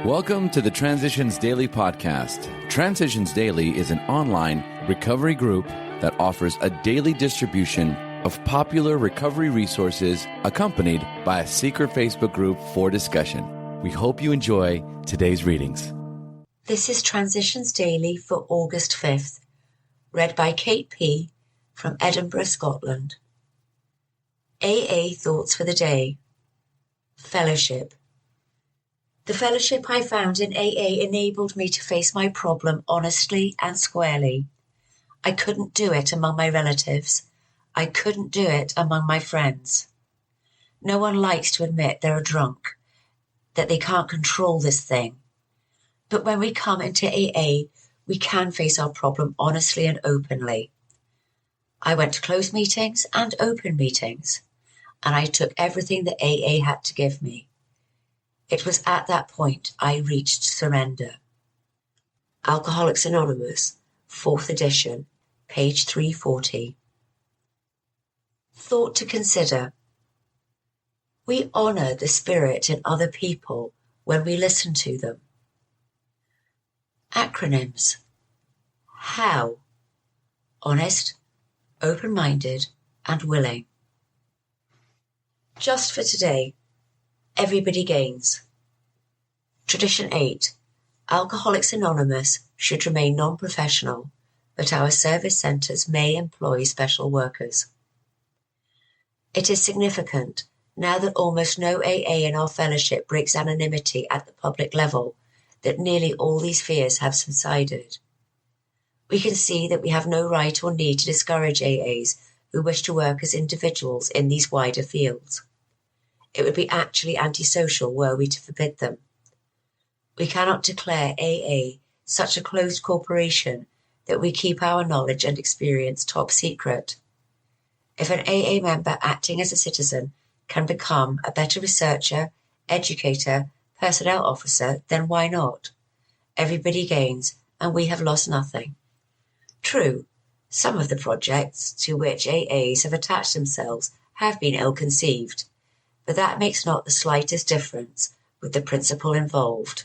Welcome to the Transitions Daily podcast. Transitions Daily is an online recovery group that offers a daily distribution of popular recovery resources accompanied by a secret Facebook group for discussion. We hope you enjoy today's readings. This is Transitions Daily for August 5th, read by Kate P. from Edinburgh, Scotland. AA Thoughts for the Day. Fellowship. The fellowship I found in AA enabled me to face my problem honestly and squarely. I couldn't do it among my relatives. I couldn't do it among my friends. No one likes to admit they're a drunk, that they can't control this thing. But when we come into AA, we can face our problem honestly and openly. I went to closed meetings and open meetings, and I took everything that AA had to give me. It was at that point I reached surrender. Alcoholics Anonymous, 4th edition, page 340. Thought to consider. We honor the spirit in other people when we listen to them. Acronyms. HOW. Honest, open-minded, and willing. Just for today. Everybody gains. Tradition 8. Alcoholics Anonymous should remain non-professional, but our service centres may employ special workers. It is significant, now that almost no AA in our fellowship breaks anonymity at the public level, that nearly all these fears have subsided. We can see that we have no right or need to discourage AAs who wish to work as individuals in these wider fields. It would be actually antisocial were we to forbid them. We cannot declare AA such a closed corporation that we keep our knowledge and experience top secret. If an AA member acting as a citizen can become a better researcher, educator, personnel officer, then why not? Everybody gains, and we have lost nothing. True, some of the projects to which AAs have attached themselves have been ill-conceived, but that makes not the slightest difference with the principle involved.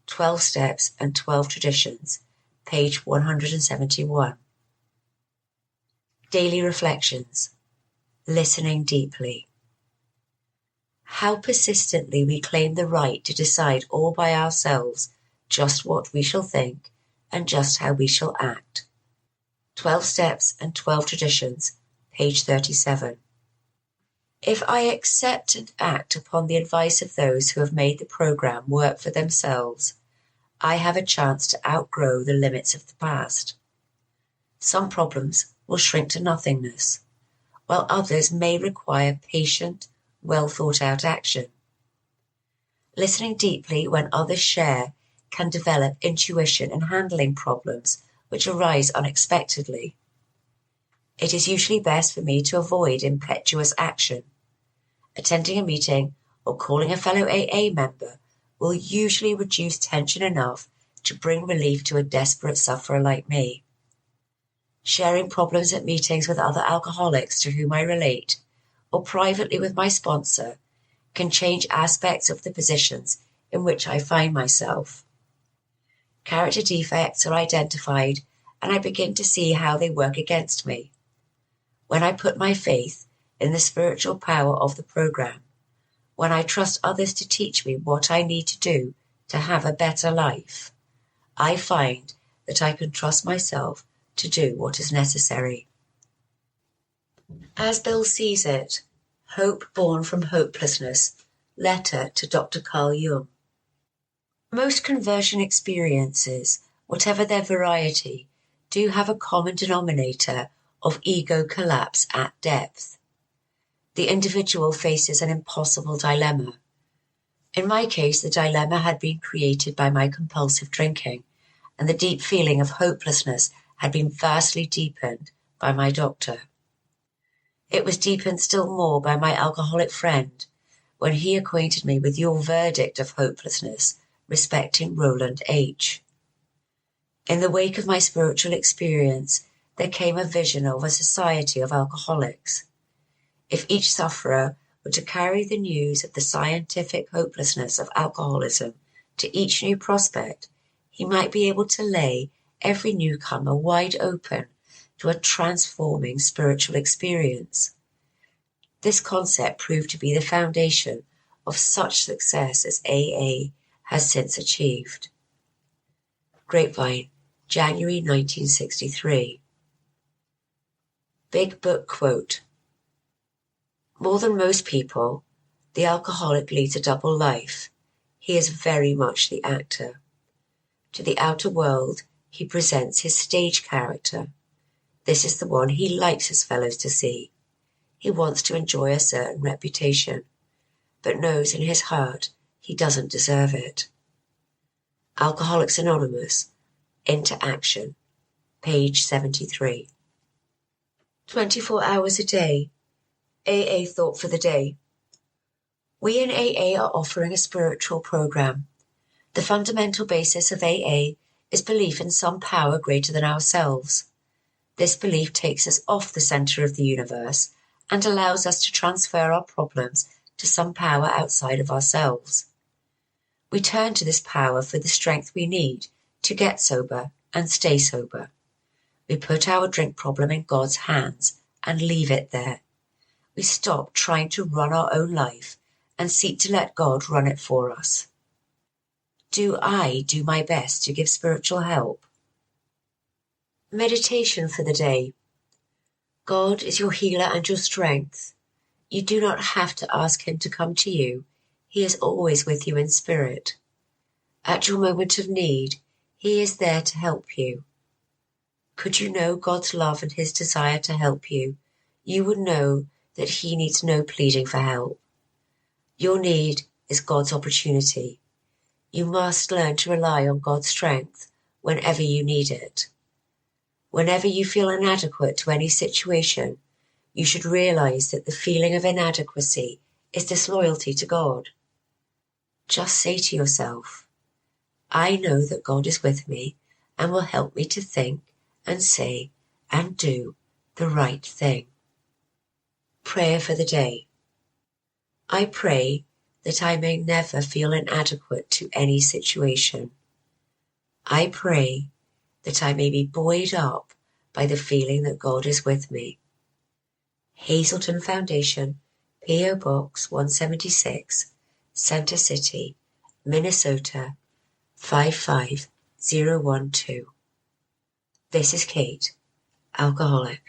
12 Steps and 12 Traditions, page 171. Daily Reflections. Listening deeply. How persistently we claim the right to decide all by ourselves just what we shall think and just how we shall act. 12 Steps and 12 Traditions, page 37. If I accept and act upon the advice of those who have made the program work for themselves, I have a chance to outgrow the limits of the past. Some problems will shrink to nothingness, while others may require patient, well-thought-out action. Listening deeply when others share can develop intuition in handling problems which arise unexpectedly. It is usually best for me to avoid impetuous action. Attending a meeting or calling a fellow AA member will usually reduce tension enough to bring relief to a desperate sufferer like me. Sharing problems at meetings with other alcoholics to whom I relate, or privately with my sponsor, can change aspects of the positions in which I find myself. Character defects are identified, and I begin to see how they work against me. When I put my faith in the spiritual power of the program, when I trust others to teach me what I need to do to have a better life, I find that I can trust myself to do what is necessary. As Bill sees it, Hope Born from Hopelessness, letter to Dr. Carl Jung. Most conversion experiences, whatever their variety, do have a common denominator of ego collapse at depth. The individual faces an impossible dilemma. In my case, the dilemma had been created by my compulsive drinking, and the deep feeling of hopelessness had been vastly deepened by my doctor. It was deepened still more by my alcoholic friend when he acquainted me with your verdict of hopelessness respecting Roland H. In the wake of my spiritual experience, there came a vision of a society of alcoholics. If each sufferer were to carry the news of the scientific hopelessness of alcoholism To each new prospect, he might be able to lay every newcomer wide open to a transforming spiritual experience. This concept proved to be the foundation of such success as AA has since achieved. Grapevine, January 1963. Big Book Quote: more than most people, the alcoholic leads a double life. He is very much the actor. To the outer world, he presents his stage character. This is the one he likes his fellows to see. He wants to enjoy a certain reputation, but knows in his heart he doesn't deserve it. Alcoholics Anonymous, Into Action, page 73. 24 hours a day. AA thought for the day. We in AA are offering a spiritual program. The fundamental basis of AA is belief in some power greater than ourselves. This belief takes us off the center of the universe and allows us to transfer our problems to some power outside of ourselves. We turn to this power for the strength we need to get sober and stay sober. We put our drink problem in God's hands and leave it there. We stop trying to run our own life and seek to let God run it for us. Do I do my best to give spiritual help? Meditation for the day. God is your healer and your strength. You do not have to ask him to come to you. He is always with you in spirit. At your moment of need, he is there to help you. Could you know God's love and his desire to help you, you would know that he needs no pleading for help. Your need is God's opportunity. You must learn to rely on God's strength whenever you need it. Whenever you feel inadequate to any situation, you should realize that the feeling of inadequacy is disloyalty to God. Just say to yourself, I know that God is with me and will help me to think and say and do the right thing. Prayer for the day. I pray that I may never feel inadequate to any situation. I pray that I may be buoyed up by the feeling that God is with me. Hazelton Foundation, P.O. Box 176, Center City, Minnesota 55012. This is Kate, alcoholic.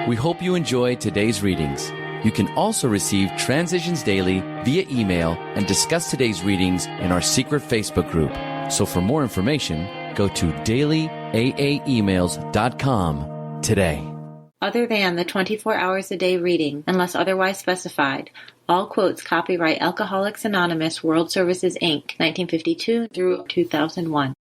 We hope you enjoyed today's readings. You can also receive Transitions Daily via email and discuss today's readings in our secret Facebook group. So for more information, go to dailyaaemails.com today. Other than the 24 hours a day reading, unless otherwise specified, all quotes copyright Alcoholics Anonymous World Services, Inc., 1952 through 2001.